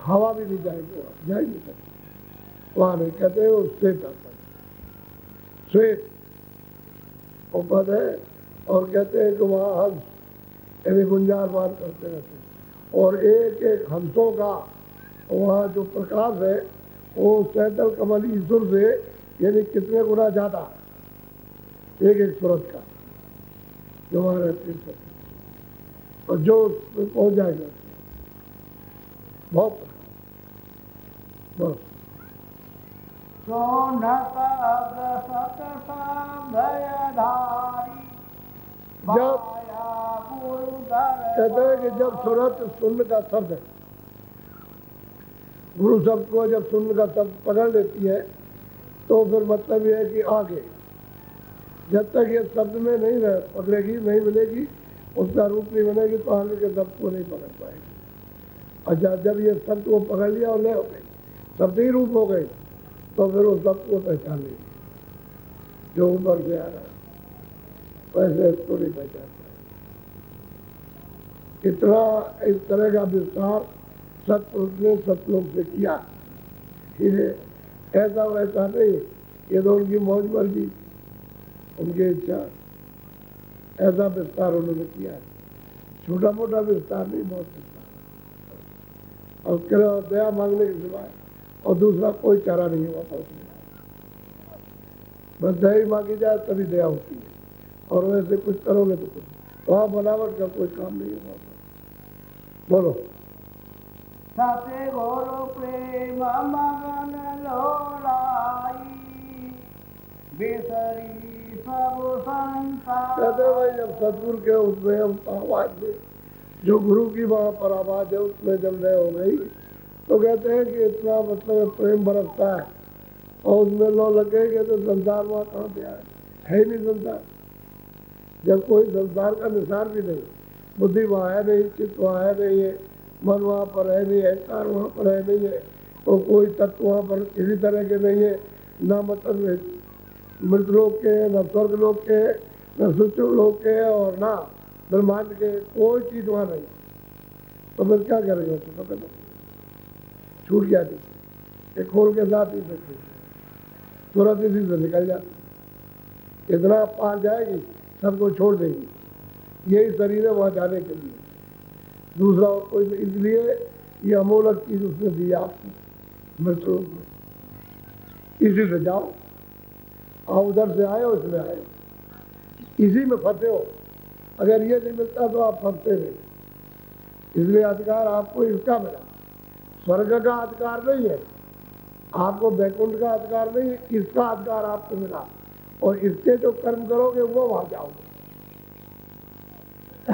हवा भी नहीं जाएगी, जा ही नहीं सकती वहाँ नहीं। कहते हैं वो श्वेत आता है, श्वेत उपद है, और कहते हैं कि वहाँ हंस यानी गुंजार मार करते रहते हैं, और एक एक हंसों का वहाँ जो प्रकाश है वो सैतल कमल ईश्वर से यानी कितने गुना ज़्यादा, एक एक सूरज का जो वहाँ रहते हैं, और जो पहुँच जाएगा बहुत बस। जब कहते हैं कि जब सूरत सुन्न का शब्द है, गुरु शब्द को जब सुन्न का शब्द पकड़ लेती है तो फिर मतलब ये है कि आगे जब तक ये शब्द में नहीं रह पकड़ेगी, नहीं मिलेगी, उसका रूप नहीं बनेगी, तो आगे के शब्द को नहीं पकड़ पाएगी। अच्छा, जब ये शब्द को पकड़ लिया और ले हो गई, शब्द ही रूप हो गई, तो फिर उस शब्द को पहचान लेगी, जो ऊपर से आ रहा है, वैसे इसको नहीं पहचान पाए। इतना इस तरह का विस्तार सतपुरुष ने सतलोक से किया। फिर ऐसा वैसा नहीं, ये तो उनकी मौज मर्जी, उनकी इच्छा। ऐसा विस्तार उन्होंने किया है, छोटा मोटा विस्तार नहीं, बहुत विस्तार। और केवल दया मांगने के सिवाय और दूसरा कोई चारा नहीं हुआ था उसमें। बस दया ही मांगी जाए तभी दया होती है, और वैसे कुछ करोगे तो कुछ वहाँ बनावट का कोई काम नहीं हुआ। बोलो। सत्य गुरु प्रेम मगन लोलाई, बेसरी सब संसार। कहते भाई जब सतगुरु के उसमें हम आवाज में, जो गुरु की वहाँ पर आवाज है उसमें जब लय हो गई, तो कहते हैं कि इतना मतलब प्रेम बरसता है, और उसमें लो लग गई कि तो संसार वहाँ कहाँ पे आए, है ही नहीं संसार। जब कोई संसार का निशान भी नहीं, बुद्धि वहाँ है नहीं, चित्त वहाँ है नहीं है, मन वहाँ पर है नहीं, अहंकार वहाँ पर है नहीं है, तो कोई तत्व वहाँ पर किसी तरह के नहीं है, ना मतलब मृतलोक के, न स्वर्ग लोक के, न सूक्ष्म लोक के, और ना ब्रह्मांड के, कोई चीज वहाँ नहीं। तो फिर क्या करेंगे उसको पकड़ छूट गया थी, ये खोल के साथ ही सकते, तुरंत इसी से निकल जाती, इतना पार जाएगी सबको छोड़ देगी। यही शरीर है वहाँ जाने के लिए, दूसरा और कोई। इसलिए ये अमूलक चीज उसने दी आपको मृत्यु में, इसी से जाओ। आप उधर से आए हो, इसमें आए हो, इसी में फंसे हो। अगर ये नहीं मिलता तो आप फंसते नहीं। इसलिए अधिकार आपको इसका मिला, स्वर्ग का अधिकार नहीं है आपको, वैकुंठ का अधिकार नहीं है, इसका अधिकार आपको मिला, और इसके जो कर्म करोगे वो वहां जाओगे।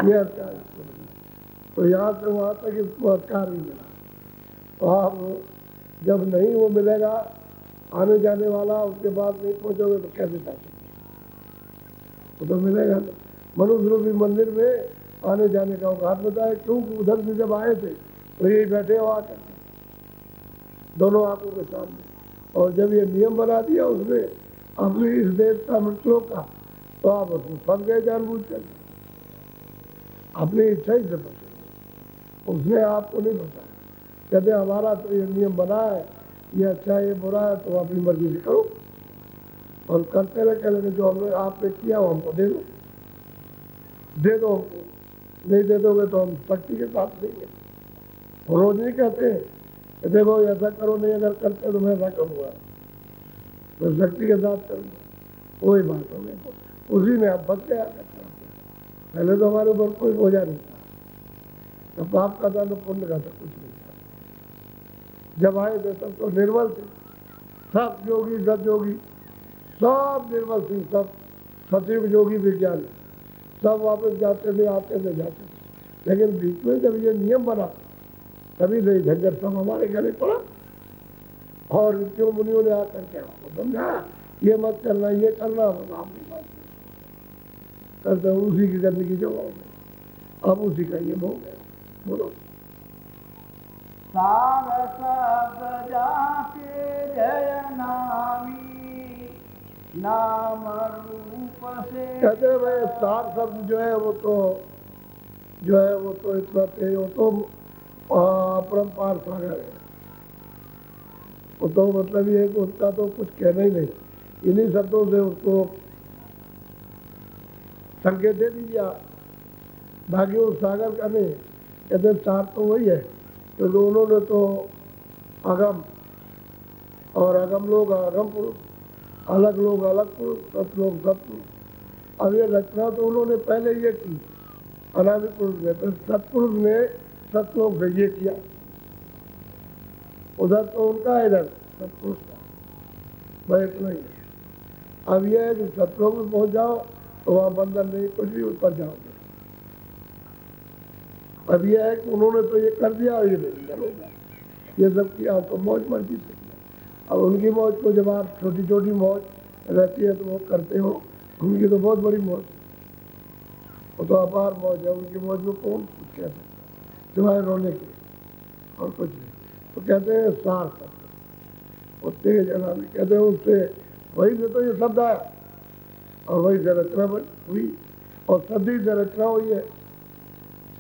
ये अधिकार इसको मिला, तो यहाँ से वहां तक इसको अधिकार ही मिला। तो आप जब नहीं वो मिलेगा आने जाने वाला, उसके बाद नहीं पहुंचोगे तो कैसे जा सकते? वो तो मिलेगा ना। मनुष्य रूपी मंदिर में आने जाने का औकात बताया, क्योंकि उधर से जब आए थे तो यही बैठे हो आकर दोनों आंखों के सामने, और जब ये नियम बना दिया उसने अपने इस देश का मृत्यु का, तो आप उसमें फंस गए जानबूझ कर, अपनी इच्छा ही से फंसे। उसने आपको नहीं बताया, कहते हमारा तो ये नियम बना है, ये अच्छा है ये बुरा है, तो अपनी मर्जी से करो, और करते रहे। कहने जो हमने आपने किया वो हमको दे दो, दे दो हमको, नहीं दे दोगे तो हम शक्ति के साथ देंगे। रोज नहीं कहते देखो ऐसा करो, नहीं अगर करते तो मैं ऐसा करूँगा, तो शक्ति के साथ करूँगा, वही बात हो गई। उसी में आप फंस गया करते। पहले तो हमारे ऊपर कोई बोझा नहीं था, न पाप का था न पुण्य का था, कुछ नहीं था। जब आए थे तब तो निर्मल थे, सब योगी सब योगी सब निर्मल थे, सब सचिव योगी विज्ञानी, सब वापस जाते थे, आते थे, जाते थे। लेकिन बीच में जब ये नियम बना तभी से झंझट सब हमारे गले पड़ा, और ऋषियों मुनियों ने आकर के आपको समझाया ये मत करना, ये करना, बस आप नहीं बात करते, उसी की गंदगी जो हो, अब उसी का ये हो गया। बोलो। सार शब्द जाके जय नामी, नाम रूप से। कहते हैं भाई सार शब्द जो है वो तो इतना तेज, वो तो अपरंपार सागर है, वो तो मतलब ये है कि उसका तो कुछ कहना ही नहीं। इन्हीं शब्दों से उसको संकेत दे दीजिए आप, बाकी वो सागर का नहीं। कहते सार तो वही है, क्योंकि उन्होंने तो अगम, और अगम लोग अगम पुरुष, अलग लोग अलग पुरुष, सतलोग सतपुरुष। अब ये रचना तो उन्होंने पहले ये की अनादि पुरुष ने, फिर सतपुरुष ने सतलोग से ये किया, उधर तो उनका है, इधर सतपुरुष का, बस इतना ही है। अब यह है कि सतलोग में पहुंच जाओ तो वहाँ बंधन नहीं, कुछ भी ऊपर जाओगे। अब यह है कि उन्होंने तो ये कर दिया, और ये नहीं करोगे, ये सब किया तो मौज मर्जी से। अब उनकी मौज को जब आप छोटी छोटी मौज रहती है तो वो करते हो, उनकी तो बहुत बड़ी मौज, वो तो अपार मौज है। उनकी मौज में कौन कुछ कह सकता सिवाय रोने के, और कुछ नहीं। तो कहते हैं सार शब्द, वो तेज अनामी, कहते हैं उससे, वही से तो ये शब्द आया, और वही से रचना हुई, और सदी से रचना हुई है।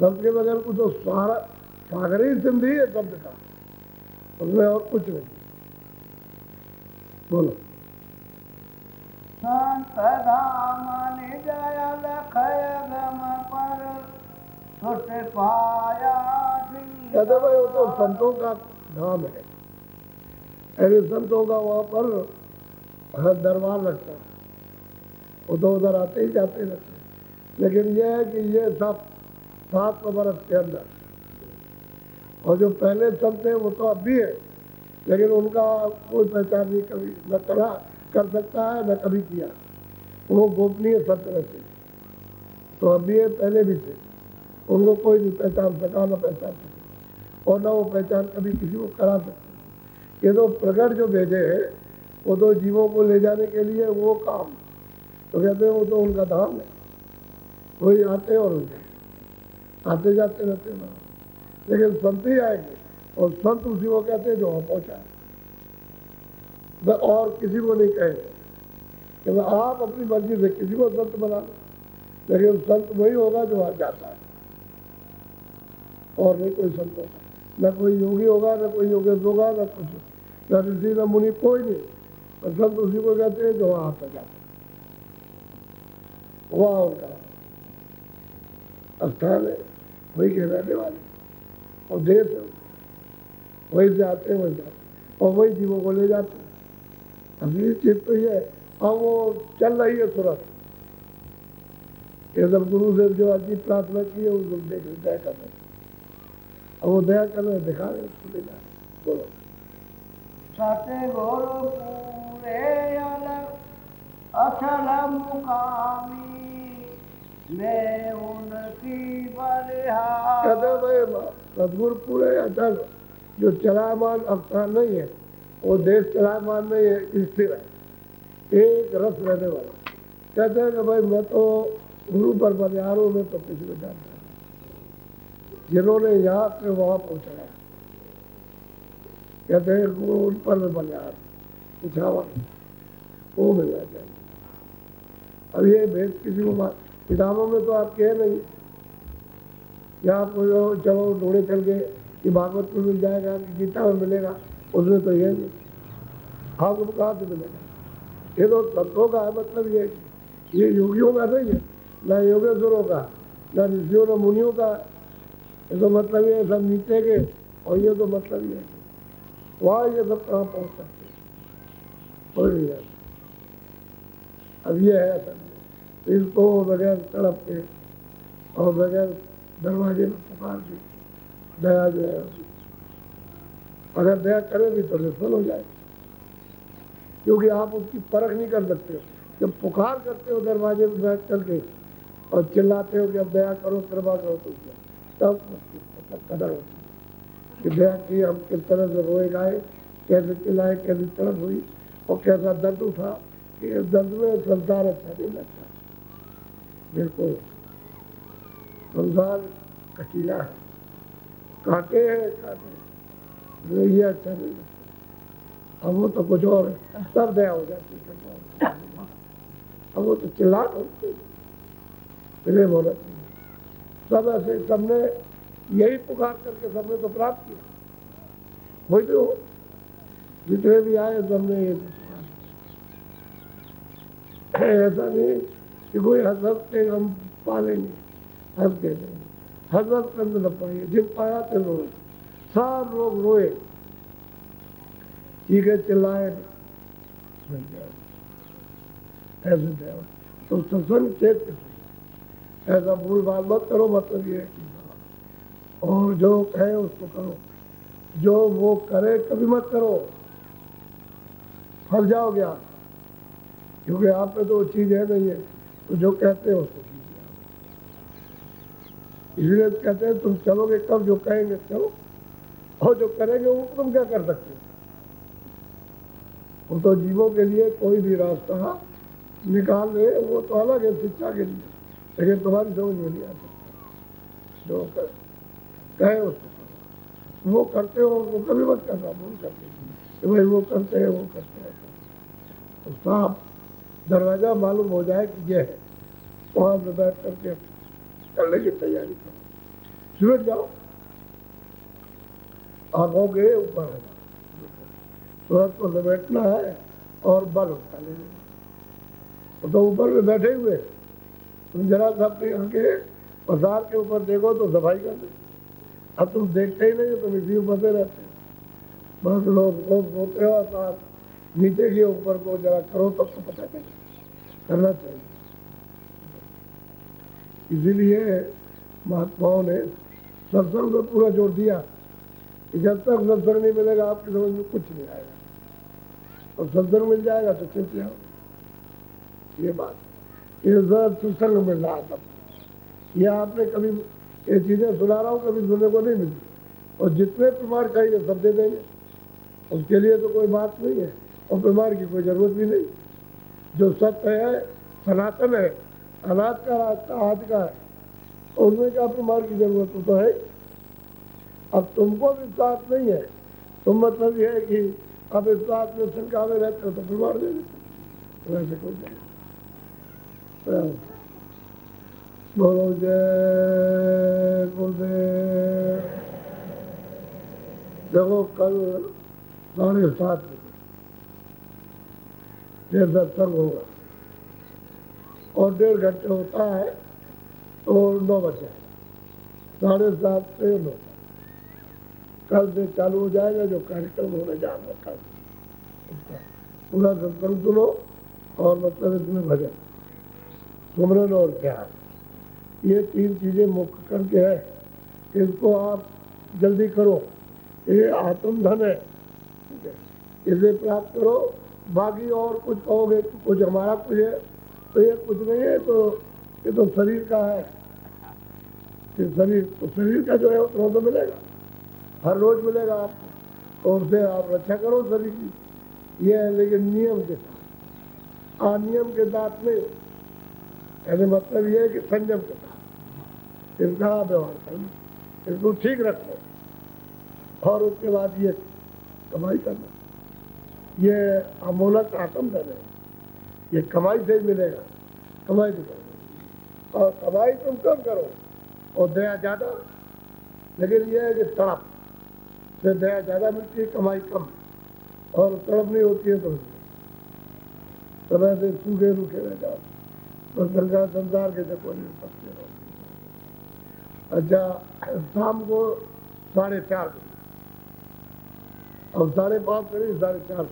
शब्द के बगैर को तो सारा सागर ही सिंधी है शब्द का, उसमें और कुछ नहीं। बोलो। संत धाम निजय लखय गम पर सुत पाया कहते भाई वो तो संतों का धाम है, ऐसे संतों का वहाँ पर हर दरबार लगता है, वो तो उधर आते ही जाते रहते हैं। लेकिन यह है कि ये सब 7 बरस के अंदर, और जो पहले संत थे वो तो अब भी है, लेकिन उनका कोई पहचान नहीं कभी न कर सकता है न कभी किया, वो गोपनीय सत्य रहते। तो अब भी है, पहले भी थे, उनको कोई नहीं पहचान सका, न पहचान सके, और न वो पहचान कभी किसी को करा सकते। ये तो प्रकट जो भेजे हैं वो तो जीवों को ले जाने के लिए वो काम, तो कहते हैं वो तो उनका धाम है, वही आते और आते जाते रहते हैं। लेकिन संत ही आएंगे, और संत उसी को कहते हैं जो वहाँ पहुँचा है, वह और किसी को नहीं कहेंगे कि आप अपनी मर्जी से किसी को संत बना लो, लेकिन संत वही होगा जो वहाँ जाता है, और नहीं कोई संत होगा, न कोई योगी होगा, न कोई योगेश होगा, न कुछ, न ऋषि न मुनि, कोई नहीं। और संत उसी को कहते हैं जो वहाँ आता जाता है, वहाँ उनका स्थान है, वही के रहने वाले, और देश है, वही से आते हैं, वही जाते हैं, और वही जीवों को ले जाते हैं। असली चीज तो ये है, अब वो चल रही है तुरंत, ये सब गुरु से जो अच्छी प्रार्थना की है उसको देख दया कर रहे, अब वो दया कर रहे दिखा रहे, उसको ले जा रहे। बोलो। सतगुरु पूरे असल मुकामी मैं उनकी बलिहार। कहते भाई सतगुरु पूरे अचल, जो चलायमान अवस्थान नहीं है, वो देश चलायमान नहीं है, स्थिर है, एक रस रहने वाला। कहते हैं कि भाई मैं तो गुरु पर बलिहारों में तो किसी को जानता है, जिन्होंने यहाँ से वहाँ पहुँचाया, कहते हैं गुरु उन पर बलिहार पिछावा वो मिलना चाहिए। अब ये भेद किसी को बात किताबों में तो आप कह नहीं, या आपको चलो ढूंढे चल गए कि भागवत में मिल जाएगा कि गीता में मिलेगा, उसमें तो ये नहीं, आपको कहाँ से मिलेगा? ये तो तत्वों का है, मतलब ये योगियों का नहीं है, न योगेश्वरों का, न ऋषियों न मुनियों का, ये तो मतलब ये सब नीचे के, और ये तो मतलब ये वहाँ ये सब कहाँ पहुँच सकते कोई नहीं जाता। अब ये है सब, इसको बगैर तड़प के और बगैर दरवाजे में पुकार के दया जो है, अगर दया करे भी तो विफल हो जाए, क्योंकि आप उसकी परख नहीं कर सकते। जब पुकार करते हो दरवाजे में बैठ करके और चिल्लाते हो कि अब दया करो कृपा करो, तो तब कदर होती है कि दया की, हम किस तरह से रोए गाए, कैसे चिल्लाए, कैसी तड़प हुई और कैसा दर्द उठा, कि इस दर्द में संसार अच्छा नहीं लगता। बिल्कुल संसार कटीला है, कांटे हैं कांटे, ये अच्छा नहीं लगता। अब वो तो कुछ और है, तब दया हो जाती है। अब वो तो चिल्लाट होती है, प्रेम होना चाहिए। सब ऐसे, सबने यही पुकार करके सबने तो प्राप्त किया, वही तो जितने भी आए सबने ये ऐसा नहीं कि कोई हजरत के हम पालेंगे, हंस दे देंगे, हजरत कंद न पाइए, जिन पाया थे रोए, सब लोग रोए, ठीक है चिल्लाए, ऐसे दया। तो सत्संग चेत के ऐसा भूल भाल मत करो, मतलब ये और जो कहे उसको करो, जो वो करे कभी मत करो, फंस जाओगे आप, क्योंकि आप में तो वो चीज़ है नहीं है, तो जो कहते हैं उसको कीजिए। इसलिए कहते हैं तुम चलोगे कब, जो कहेंगे चलो, और जो करेंगे वो तुम क्या कर सकते हो। वो तो जीवों के लिए कोई भी रास्ता निकाल रहे, वो तो अलग है शिक्षा के लिए, लेकिन तुम्हारी समझ में नहीं आ सकता। जो कहे उसको वो करते हो, वो कभी मत करना, भूल करते कि भाई वो करते हैं, वो करते हैं, तो साफ दरवाजा मालूम हो जाए कि ये है, वहाँ से बैठ करके करने की तैयारी करो, सूरज जाओ, आंखों के ऊपर है, सूरज को लपेटना है, और बल उठा लेंगे। तो ऊपर में बैठे हुए तुम जरा सा अपनी आंखें पसार के ऊपर देखो तो सफाई कर दे। अब तुम देखते ही नहीं हो, तुम इसी ऊपर से रहते हो, बस लोग सोते हो साथ नीचे के ऊपर को जरा करो तब तो पता चले, करना चाहिए। इसीलिए महात्माओं ने सत्संग पर पूरा जोर दिया कि जब तक सत्संग नहीं मिलेगा आपकी समझ में कुछ नहीं आएगा, और सत्संग मिल जाएगा तो चिंता हो। ये बात ये सत्संग मिल रहा तब। ये आपने कभी ये चीजें सुना रहा हूँ, कभी सुनने को नहीं मिली, और जितने प्रमाण चाहिए सब दे देंगे, उसके लिए तो कोई बात नहीं है, और प्रमाण की कोई जरूरत भी नहीं। जो सत्य है, सनातन है, अनाथ का रास्ता आज का है, उनमें क्या प्रमाण की जरूरत तो है। अब तुमको विश्वास नहीं है, तुम मतलब ये है कि अब विश्वास में शंका में रहते हो तो प्रमाण दे देते, वैसे कोई नहीं। बोलो जय गुरुदेव। देखो कल 7:30 बजे सत्संग होगा और 1.5 घंटे होता है तो 9 बजे, 7:30 से 9 कल से चालू हो जाएगा जो कार्यक्रम होने जा रहा है कल, उसका पूरा सत्संग सुनो। और मतलब इसमें भजन, सुमरन और ध्यान, ये 3 चीजें मुख्य करके है, इसको आप जल्दी करो। ये आत्मधन है, इसे प्राप्त करो। बाकी और कुछ कहोगे तो कुछ हमारा कुछ है, तो ये कुछ नहीं है, तो ये तो शरीर का है। शरीर का जो है उतना तो मिलेगा, हर रोज मिलेगा आपको, तो उससे आप रक्षा करो शरीर की। ये है लेकिन नियम के साथ, अनियम के साथ में, यानी मतलब ये है कि संयम के साथ इनका व्यवहार करना, इसको ठीक रखो। और उसके बाद ये कमाई करना, ये अमूलक आत्मधन है, ये कमाई से ही मिलेगा, कमाई भी करो, और कमाई तुम कम करो और दया ज़्यादा। लेकिन ये है कि तड़प से दया ज़्यादा मिलती है, कमाई कम, और तड़प नहीं होती है तो तरह से सूखे रूखे रह जाओ, तो संसार के चक्कर में फंसते रहो। अच्छा, शाम को 4:30 बजे, अब 5:30 करीब 4:30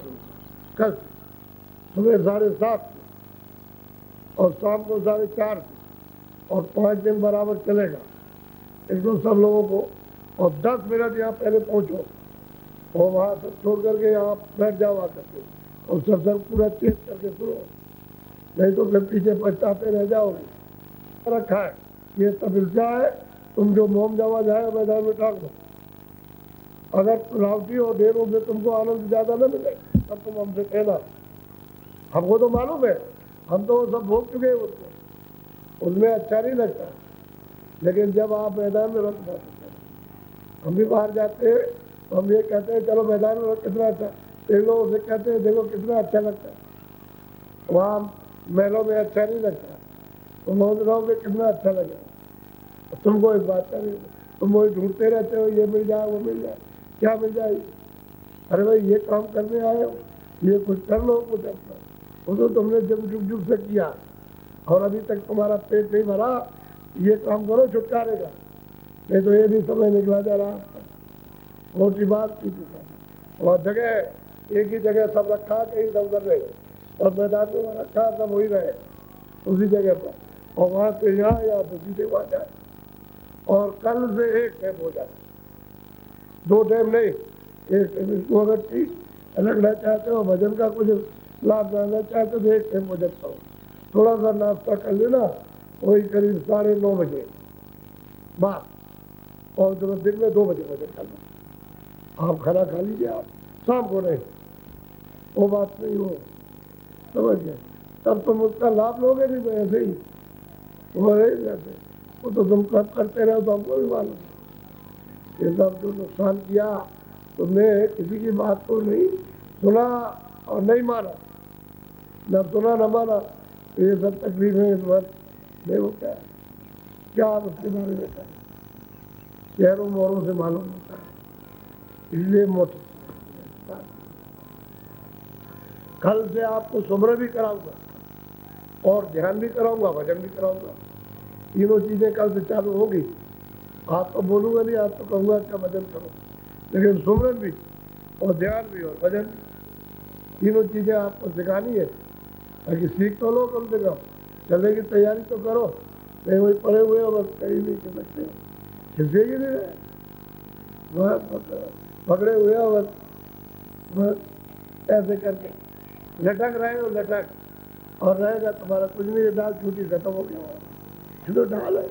कल सुबह 7:30 और शाम को 4:30, और 5 दिन बराबर चलेगा। इसको सब लोगों को, और 10 मिनट यहाँ पहले पहुँचो और वहाँ सब छोड़ करके यहाँ बैठ जाओ आकर के, और सत्संग पूरा चेक करके सुनो, नहीं तो फिर पीछे पछताते रह जाओगे। रखा है ये तपस्या है, तुम जो मोम जमा जाए मैदान में टाक दो। अगर रावटी और ढेरों में तुमको आनंद ज़्यादा न मिले तब तुम हमसे कहना, हमको तो मालूम है, हम तो सब भोग चुके हैं उसको, उसमें अच्छा नहीं लगता। लेकिन जब आप मैदान में रख पाते, हम भी बाहर जाते हैं तो हम ये कहते हैं चलो मैदान में रख, कितना अच्छा, एक लोग उसे कहते हैं देखो कितना अच्छा लगता है, वहाँ महलों में अच्छा नहीं लगता, तो मोहन रहोगे कितना अच्छा लगेगा। तुमको इस बात का नहीं, तुम वही ढूंढते रहते हो, ये मिल जाए वो मिल जाए, क्या मिल जाएगी। अरे भाई ये काम करने आए हो, ये कुछ कर लो कुछ अपना, वो तो तुमने जब जुग से किया और अभी तक तुम्हारा पेट नहीं भरा, ये काम करो छुटकारे का, नहीं तो ये भी समय निकला जा रहा। मोटी बात की थी, और जगह एक ही जगह सब रखा, कहीं सब कर रहे, और मैदान में रखा सब वही रहे उसी जगह पर, और वहाँ से यहाँ या तो सीधे वहाँ जाए। और कल से एक टाइम हो जाए, 2 टाइम नहीं, एक टाइम। इसको अगर ठीक रखना चाहते हो, भजन का कुछ लाभ लेना चाहते हो तो एक टाइम भजन करो, थोड़ा सा नाश्ता कर लेना, वही करीब 9:30 बजे बाद, और जब दिन में 2 बजे भजन कर लो। आप खाना खा लीजिए, आप शाम को नहीं, वो बात नहीं हो, समझ गए, तब तुम उसका लाभ लोगे नहीं, ऐसे ही वो नहीं जाते, वो तो तुम कब करते रहो तो हमको भी मालूम। ये सब जो नुकसान किया तुमने, किसी की बात को नहीं सुना और नहीं माना, न सुना न माना, तो ये सब तकलीफें इस वक्त देखो क्या आप उसके बारे में करें, शहरों मोहरों से मालूम होता है, इसलिए मोटी। कल से आपको सुमरन भी कराऊंगा और ध्यान भी कराऊंगा, भजन भी कराऊंगा। तीनों चीज़ें कल से चालू होगी। आप तो बोलूँगा नहीं, आप तो कहूँगा अच्छा भजन करो, लेकिन सुमरन भी और ध्यान भी और भजन भी, तीनों चीज़ें आपको सिखानी है ताकि सीख तो लो, कम से कम चलने की तैयारी तो करो। नहीं वही पड़े हुए हो, बस कहीं नहीं समझते, खिसेगी नहीं रहे, बस पकड़े हुए हो, बस ऐसे करके लटक रहे हो, लटक, और रहेगा तुम्हारा कुछ नहीं। डाल छूटी खत्म हो गया, छुटो डाल है।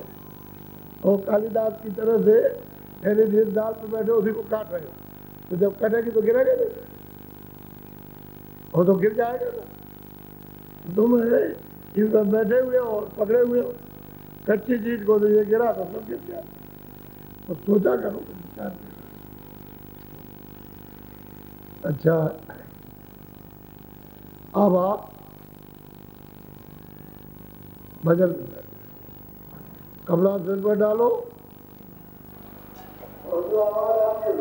और कालिदास की तरह से यानी जिस डाल पर बैठे उसी को काट रहे हो, तो जब कटेगी तो गिरेगा नहीं, वो तो गिर जाएगा ना। तुम इस पर बैठे हुए हो और पकड़े हुए हो कच्ची चीज को, तो ये गिरा तो सब गिर गया। तो सोचा करो, विचार करो। अच्छा, अब आप भजन कपड़ा सिर पर डालो और जो हमारे आपके